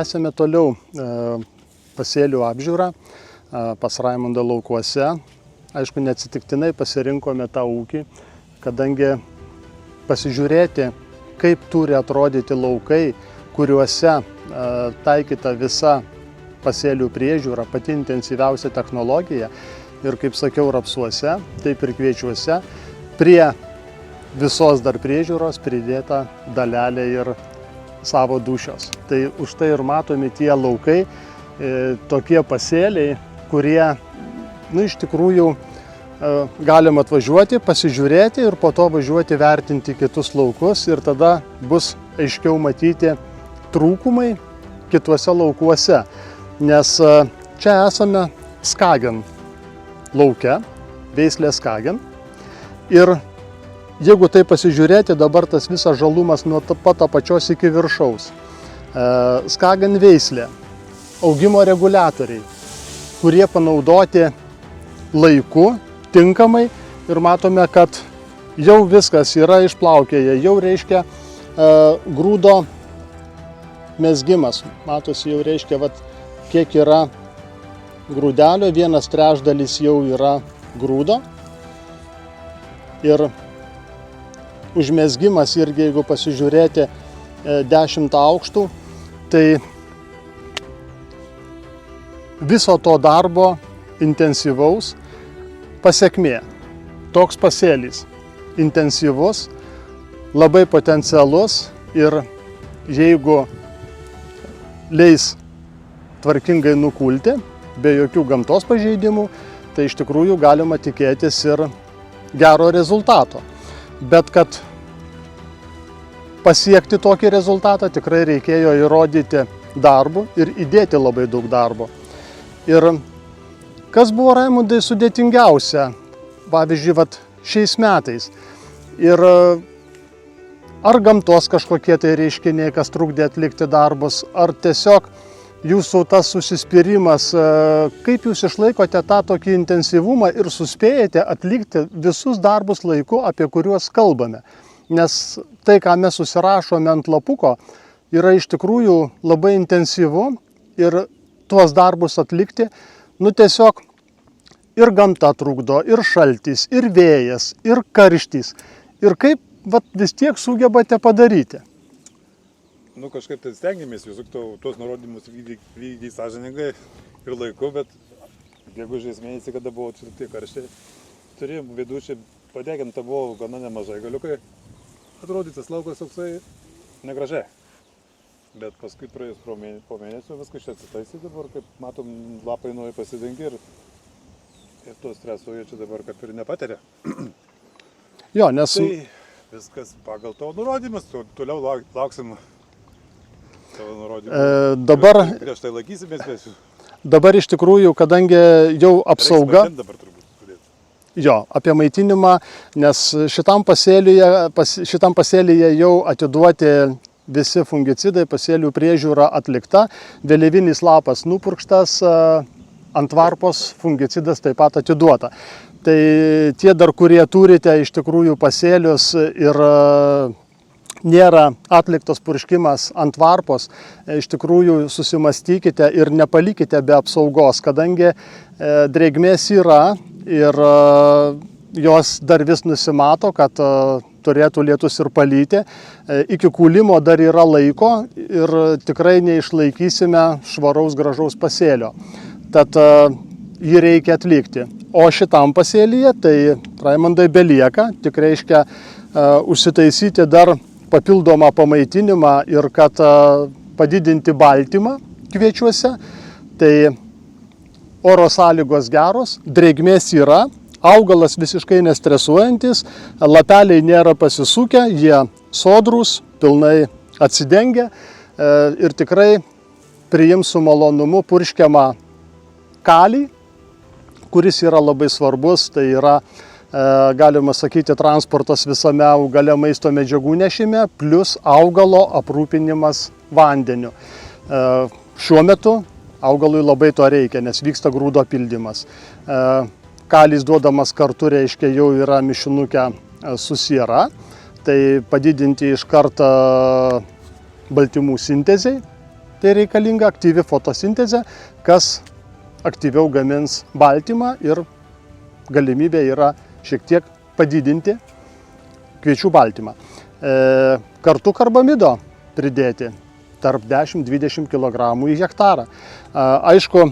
tęsėme toliau pasėlių apžiūrą pas Raimundą laukuose. Aišku, neatsitiktinai pasirinkome tą ūkį, kadangi pasižiūrėti, kaip turi atrodyti laukai, kuriuose taikyta visa pasėlių priežiūra, pati intensyviausia technologija. Ir kaip sakiau, rapsuose, taip ir kviečiuose, prie visos dar priežiūros pridėta dalelė ir savo dūšios. Tai už tai ir matomi tie laukai, tokie pasėliai, kurie, iš tikrųjų, galim atvažiuoti, pasižiūrėti ir po to važiuoti vertinti kitus laukus ir tada bus aiškiau matyti trūkumai kituose laukuose. Nes čia esame Skagen lauke, veislė Skagen. Ir jeigu tai pasižiūrėti, dabar tas visas žalumas nuo pat apačios iki viršaus. Skagen veislė, augimo reguliatoriai, kurie panaudoti laiku, tinkamai ir matome, kad jau viskas yra išplaukėję, jau reiškia grūdo mezgimas. Matosi, jau reiškia, kiek yra grūdelio, 1/3 jau yra grūdo. Ir užmezgimas irgi, jeigu pasižiūrėti 10 aukštų, tai viso to darbo intensyvaus pasekmė. Toks pasėlis intensyvus, labai potencialus ir jeigu leis tvarkingai nukulti, be jokių gamtos pažeidimų, tai iš tikrųjų galima tikėtis ir gero rezultato. Bet kad pasiekti tokį rezultatą tikrai reikėjo įrodyti darbu ir įdėti labai daug darbo. Ir kas buvo, Raimundai, sudėtingiausia, pavyzdžiui, šiais metais? Ir ar gamtos kažkokie tai reiškiniai, kas trukdė atlikti darbus, ar tiesiog jūsų tas užsispyrimas, kaip jūs išlaikote tą tokį intensyvumą ir suspėjate atlikti visus darbus laiku, apie kuriuos kalbame. Nes tai, ką mes susirašome ant lapuko, yra iš tikrųjų labai intensyvu ir tuos darbus atlikti, tiesiog ir gamta trukdo, ir šaltis, ir vėjas, ir karštis. Ir kaip vis tiek sugebate padaryti? Kažkaip tai stengiamės visų tuos nurodymus vykdyti sąžiningai ir laiku, bet gegužės mėnesį, kada buvo tie karščiai, turėjom vidučiai padeginta buvo gana nemažai galiukai. Atrodytas laukas toksai negražiai. Bet paskui praėjus po mėnesio viskas čia atsitaisė dabar, kaip matom, lapai nauji pasidengi ir to streso jie čia dabar kaip ir nepatiria. Jo, nes... Tai viskas pagal tavo nurodymus, toliau lauksim. Dabar, prieš tai laikysimės mes. Dabar iš tikrųjų, kadangi jau apsauga... Jo, apie maitinimą, nes šitam pasėlyje jau atiduoti visi fungicidai, pasėlių priežiūra atlikta, vėliavinis lapas nupurkštas, ant varpos fungicidas taip pat atiduota. Tai tie dar, kurie turite iš tikrųjų pasėlius ir nėra atliktas purškimas ant varpos, iš tikrųjų susimastykite ir nepalikite be apsaugos, kadangi drėgmės yra ir jos dar vis nusimato, kad turėtų lietus ir palyti. Iki kūlimo dar yra laiko ir tikrai neišlaikysime švaraus gražaus pasėlio. Tad jį reikia atlikti. O šitam pasėlyje, tai Raimundai belieka, tik reiškia užsitaisyti dar papildomą pamaitinimą ir kad padidinti baltymą kviečiuose, tai oro sąlygos geros, drėgmės yra, augalas visiškai nestresuojantis, lapeliai nėra pasisukę, jie sodrūs, pilnai atsidengia ir tikrai priims su malonumu purškiamą kalį, kuris yra labai svarbus, tai yra galima sakyti, transportas visame augale maisto medžiagų nešime, plus augalo aprūpinimas vandeniu. Šiuo metu augalui labai to reikia, nes vyksta grūdo pildymas. Kalis duodamas kartu, reiškia, jau yra mišinuke su siera, tai padidinti iš karto baltymų sintezei, tai reikalinga aktyvi fotosintezė, kas aktyviau gamins baltymą ir galimybė yra šiek tiek padidinti kviečių baltymą. Kartu karbamido pridėti tarp 10-20 kg į hektarą. Aišku,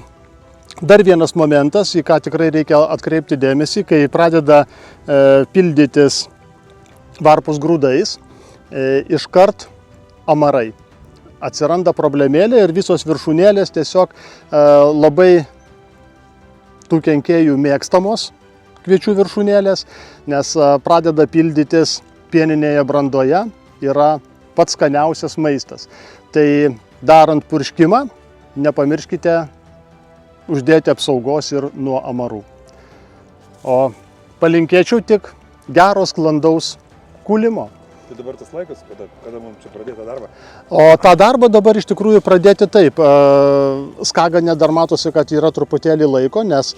dar vienas momentas, į ką tikrai reikia atkreipti dėmesį, kai pradeda pildytis varpus grūdais, iškart amarai. Atsiranda problemėlė ir visos viršūnėlės tiesiog labai tų kenkėjų mėgstamos kviečių viršūnėlės, nes pradeda pildytis pieninėje brandoje, yra pats skaniausias maistas. Tai darant purškimą, nepamirškite uždėti apsaugos ir nuo amarų. O palinkėčiau tik gero sklandaus kūlimo. Tai dabar tas laikas, kada mums čia pradėti tą darbą? O tą darbą dabar iš tikrųjų pradėti taip. Skagane dar matosi, kad yra truputėlį laiko, nes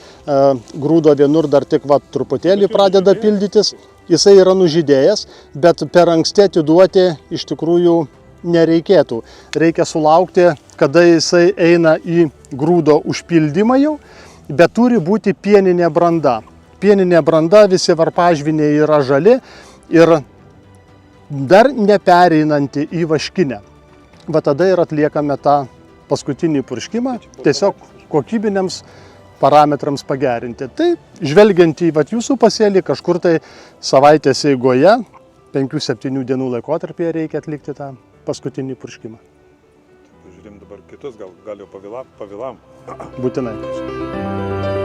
grūdo vienur dar tik truputėlį pradeda pildytis. Jisai yra nužydėjęs, bet per anksti atiduoti iš tikrųjų nereikėtų. Reikia sulaukti, kada jisai eina į grūdo užpildymą jau, bet turi būti pieninė branda. Pieninė branda, visi varpažviniai yra žali ir dar nepereinanti į vaškinę. Va tada ir atliekame tą paskutinį purškimą, tiesiog kokybiniams parametrams pagerinti. Tai žvelgiant į jūsų pasėlį, kažkur tai savaitės eigoje, 5-7 dienų laikotarpyje reikia atlikti tą paskutinį purškimą. Žiūrėjom dabar kitus, gal jau pavėlam. Būtinai.